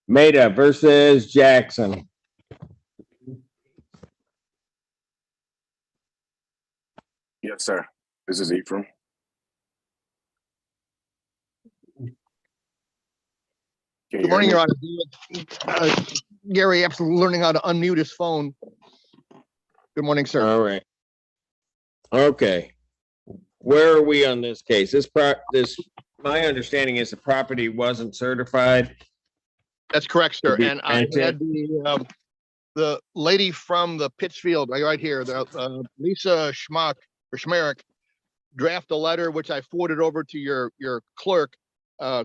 Maida versus Jackson. Yes, sir. This is Ephraim. Good morning, Your Honor. Gary, absolutely learning how to unmute his phone. Good morning, sir. All right. Okay. Where are we on this case? My understanding is the property wasn't certified. That's correct, sir. To be And I had the lady from the Pittsfield right here, Lisa Schmerich, draft a letter which I forwarded over to your clerk,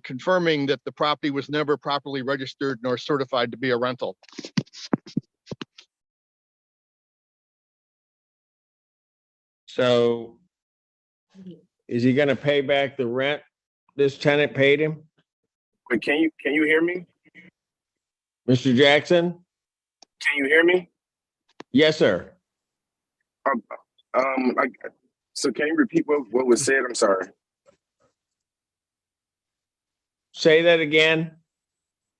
confirming that the property was never properly registered nor certified to be a rental. So is he going to pay back the rent this tenant paid him? Wait, can you hear me? Mr. Jackson? Can you hear me? Yes, sir. So can you repeat what was said? I'm sorry. Say that again.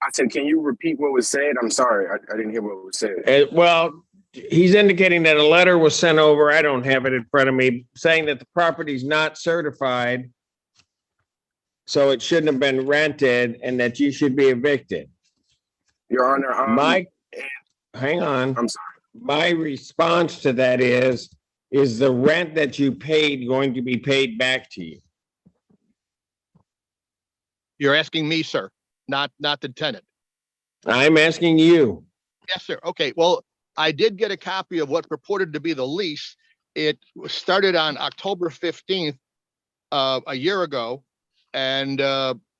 I said, can you repeat what was said? I'm sorry. I didn't hear what was said. Well, he's indicating that a letter was sent over. I don't have it in front of me, saying that the property's not certified, so it shouldn't have been rented, and that you should be evicted. Your Honor, hang on. I'm sorry. My response to that is the rent that you paid going to be paid back to you? You're asking me, sir, not the tenant. I'm asking you. Yes, sir. Okay. Well, I did get a copy of what purported to be the lease. It started on October 15th, a year ago. And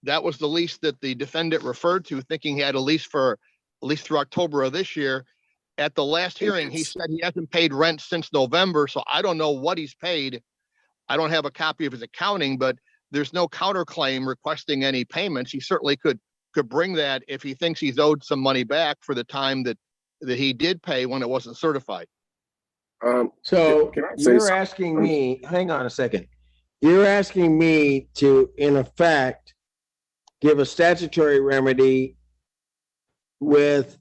that was the lease that the defendant referred to, thinking he had a lease for at least through October of this year. At the last hearing, he said he hasn't paid rent since November. So I don't know what he's paid. I don't have a copy of his accounting, but there's no counterclaim requesting any payments. He certainly could bring that if he thinks he's owed some money back for the time that he did pay when it wasn't certified. So you're asking me, hang on a second. You're asking me to, in effect, give a statutory remedy with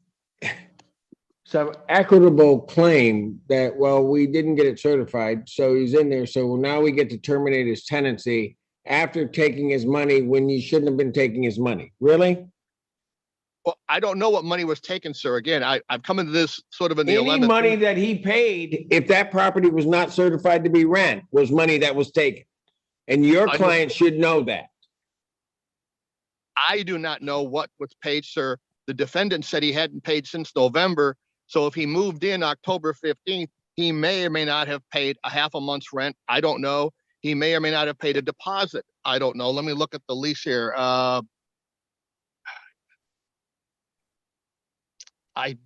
some equitable claim that, well, we didn't get it certified, so he's in there. So now we get to terminate his tenancy after taking his money when you shouldn't have been taking his money. Really? Well, I don't know what money was taken, sir. Again, I've come into this sort of in the Any money that he paid, if that property was not certified to be rent, was money that was taken. And your client should know that. I do not know what was paid, sir. The defendant said he hadn't paid since November. So if he moved in October 15th, he may or may not have paid a half a month's rent. I don't know. He may or may not have paid a deposit. I don't know. Let me look at the lease here. I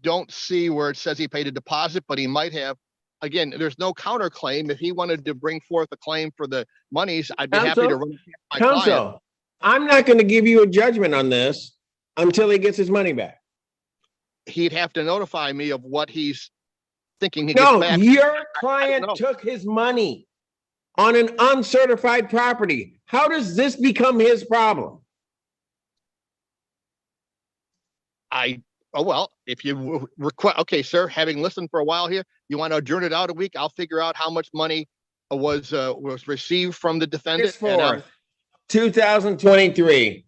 don't see where it says he paid a deposit, but he might have. Again, there's no counterclaim. If he wanted to bring forth a claim for the monies, I'd be happy to run it past my client. I'm not going to give you a judgment on this until he gets his money back. He'd have to notify me of what he's thinking he gets back. No, your client took his money on an uncertified property. How does this become his problem? Oh, well, if you request, okay, sir, having listened for a while here, you want to adjourn it out a week? I'll figure out how much money was received from the defendant. August 4th, 2023.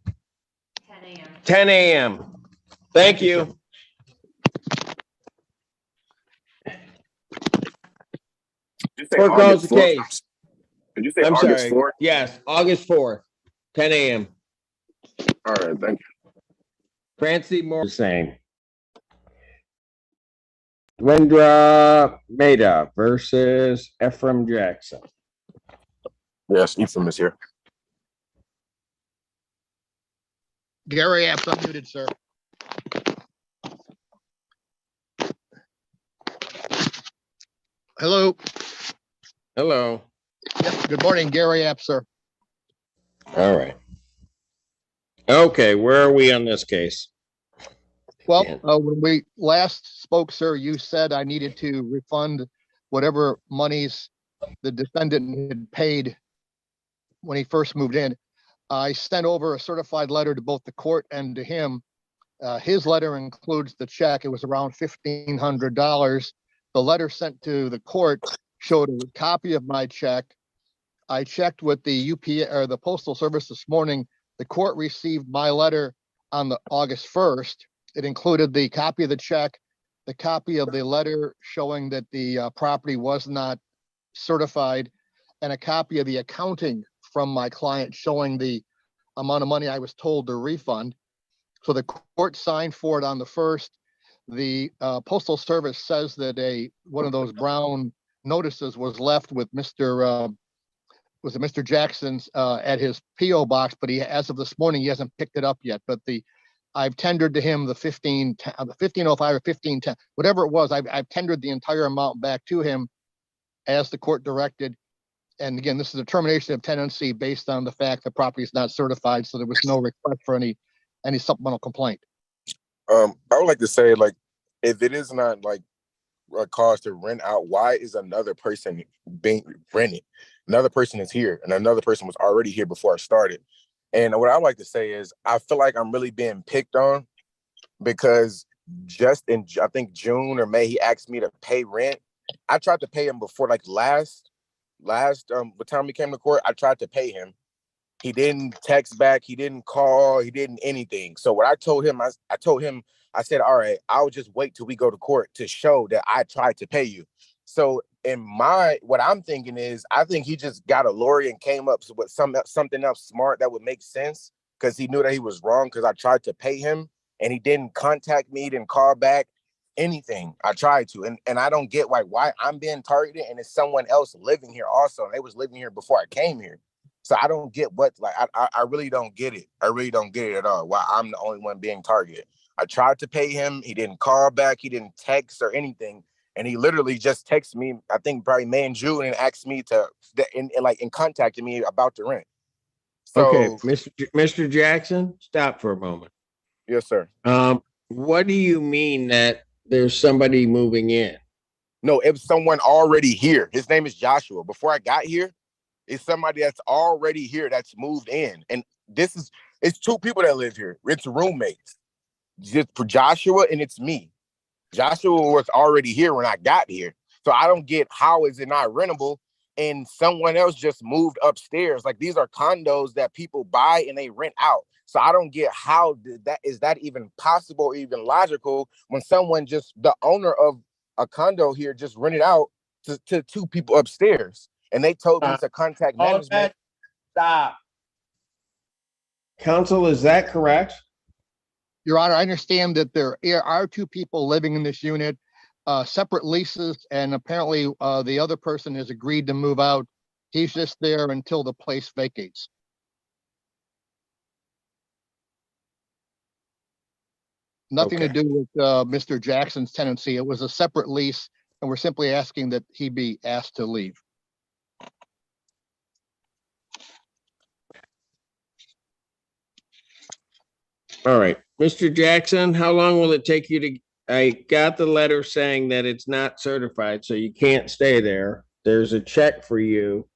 10 a.m. 10 a.m. Thank you. Foreclose the case. Did you say I'm August sorry. 4th? Yes, August 4th, 10 a.m. All right, thank you. Francie Moore saying. Dwendra Maida versus Ephraim Jackson. Yes, Ephraim is here. Gary Apps unmuted, sir. Hello. Hello. Yep. Good morning, Gary Apps, sir. All right. Okay, where are we on this case? Well, when we last spoke, sir, you said I needed to refund whatever monies the defendant had paid when he first moved in. I sent over a certified letter to both the court and to him His letter includes the check. It was around $1,500. The letter sent to the court showed a copy of my check. I checked with the UPS or the Postal Service this morning. The court received my letter on the August 1st. It included the copy of the check, the copy of the letter showing that the property was not certified, and a copy of the accounting from my client showing the amount of money I was told to refund. So the court signed for it on the 1st. The Postal Service says that one of those brown notices was left with Mr. Jackson's at his PO box, but as of this morning, he hasn't picked it up yet. But I've tendered to him the 1505 or 1510, whatever it was. I've tendered the entire amount back to him as the court directed. And again, this is a termination of tenancy based on the fact the property is not certified, so there was no request for any supplemental complaint. I would like to say, like, if it is not like a cause to rent out, why is another person being rented? Another person is here, and another person was already here before I started. And what I like to say is, I feel like I'm really being picked on because just in, I think, June or May, he asked me to pay rent. I tried to pay him before, like last the time we came to court. I tried to pay him. He didn't text back. He didn't call. He didn't anything. So what I told him, I said, all right, I'll just wait till we go to court to show that I tried to pay you. So what I'm thinking is, I think he just got a lawyer and came up with something else smart that would make sense, because he knew that he was wrong, because I tried to pay him and he didn't contact me, didn't call back, anything. I tried to. And I don't get why I'm being targeted and it's someone else living here also. And they was living here before I came here. So I don't get I really don't get it. I really don't get it at all, why I'm the only one being targeted. I tried to pay him. He didn't call back. He didn't text or anything. And he literally just texted me, I think probably May and June, and asked me and contacted me about the rent. So, okay, Mr. Jackson, stop for a moment. Yes, sir. What do you mean that there's somebody moving in? No, it was someone already here. His name is Joshua. Before I got here, it's somebody that's already here that's moved in. And it's two people that live here. It's roommates. Just for Joshua, and it's me. Joshua was already here when I got here. So I don't get, how is it not rentable and someone else just moved upstairs? Like, these are condos that people buy and they rent out. So I don't get how is that even possible or even logical when someone the owner of a condo here just rented out to two people upstairs. And they told me to contact management. Stop. Counsel, is that correct? Your Honor, I understand that there are two people living in this unit, separate leases, and apparently the other person has agreed to move out. He's just there until the place vacates. Nothing to do with Mr. Jackson's tenancy. It was a separate lease, and we're simply asking that he be asked to leave. All right, Mr. Jackson, how long will it take you to? I got the letter saying that it's not certified, so you can't stay there. There's a check for you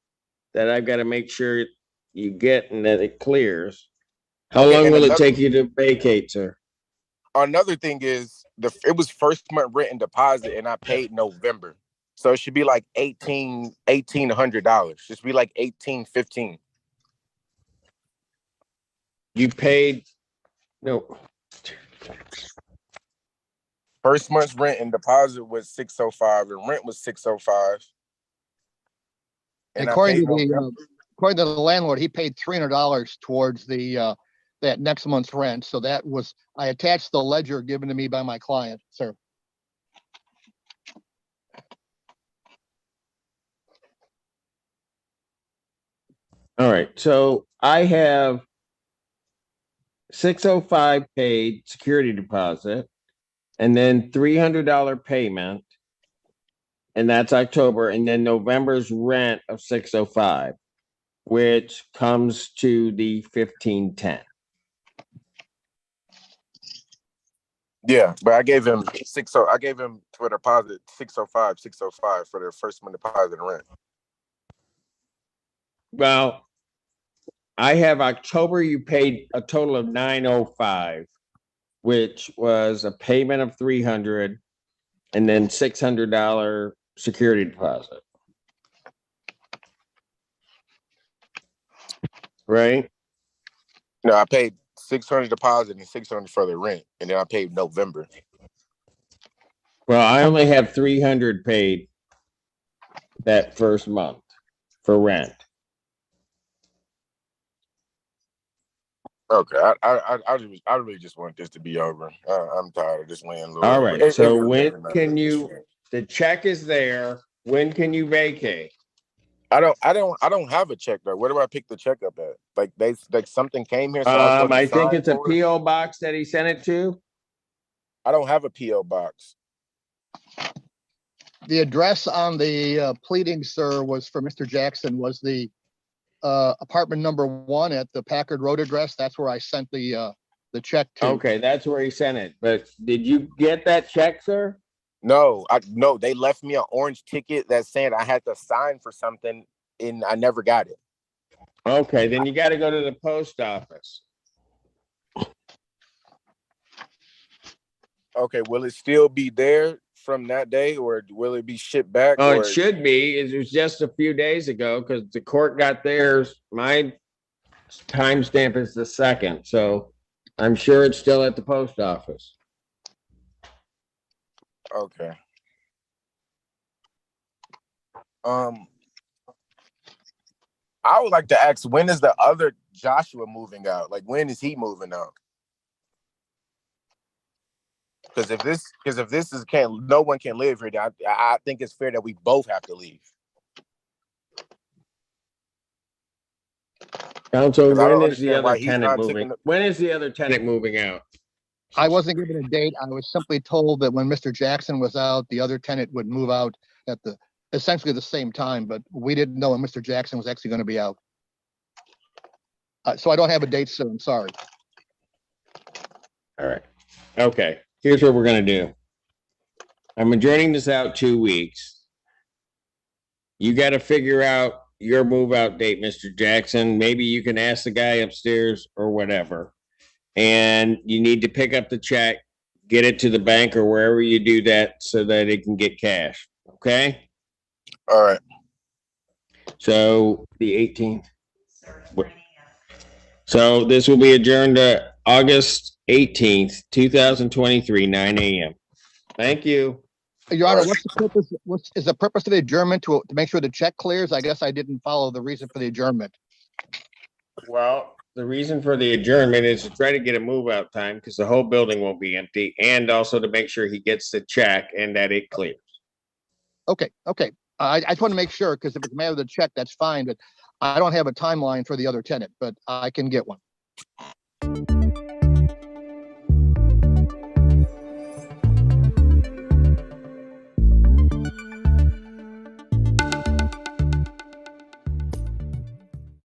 that I've got to make sure you get and that it clears. How long will it take you to vacate, sir? Another thing is, it was first month rent and deposit, and I paid November. So it should be like $1,800. It should be like $1,815. You paid no. First month's rent and deposit was $605, and rent was $605. And according to the landlord, he paid $300 towards that next month's rent. So I attached the ledger given to me by my client, sir. All right, so I have $605 paid security deposit, and then $300 payment, and that's October, and then November's rent of $605, which comes to the $1,510. Yeah, but I gave him I gave him for the deposit $605 for their first month deposit and rent. Well, I have October, you paid a total of $905. which was a payment of $300 and then $600 security deposit. Right? No, I paid 600 deposit and 600 for the rent, and then I paid November. Well, I only have 300 paid that first month for rent. Okay, I really just want this to be over. I'm tired of this landlord. All right. It So really when doesn't matter can at this you, point. the check is there. When can you vacate? I don't have a check though. Where do I pick the check up at? Like something came here, so I was supposed to I think sign it's a for it? PO box that he sent it to. I don't have a PO box. The address on the pleading, sir, was for Mr. Jackson, was the apartment number 1 at the Packard Road address. That's where I sent the check to. Okay, that's where he sent it. But did you get that check, sir? No, they left me an orange ticket that said I had to sign for something, and I never got it. Okay, then you got to go to the post office. Okay, will it still be there from that day, or will it be shipped back? Oh, or... it should be. It was just a few days ago because the court got theirs. My timestamp is the 2nd, so I'm sure it's still at the post office. Okay. I would like to ask, when is the other Joshua moving out? Like, when is he moving out? Because if this is no one can live here, I think it's fair that we both have to leave. Counsel, I don't when is the understand why other he's tenant not moving? taking When is the other tenant moving out? I wasn't given a date. I was simply told that when Mr. Jackson was out, the other tenant would move out at essentially the same time, but we didn't know when Mr. Jackson was actually going to be out. So I don't have a date, sir. I'm sorry. All right. Okay. Here's what we're going to do. I'm adjourning this out 2 weeks. You got to figure out your move out date, Mr. Jackson. Maybe you can ask the guy upstairs or whatever. And you need to pick up the check, get it to the bank or wherever you do that so that it can get cash. Okay. All right. So the 18th. So this will be adjourned to August 18th, 2023, 9 a.m. Thank you. Your Honor, what's the purpose? Is the purpose of the adjournment to make sure the check clears? I guess I didn't follow the reason for the adjournment. Well, the reason for the adjournment is to try to get a move out time because the whole building won't be empty, and also to make sure he gets the check and that it clears. Okay. I just want to make sure, because if it's a matter of the check, that's fine, but I don't have a timeline for the other tenant, but I can get one.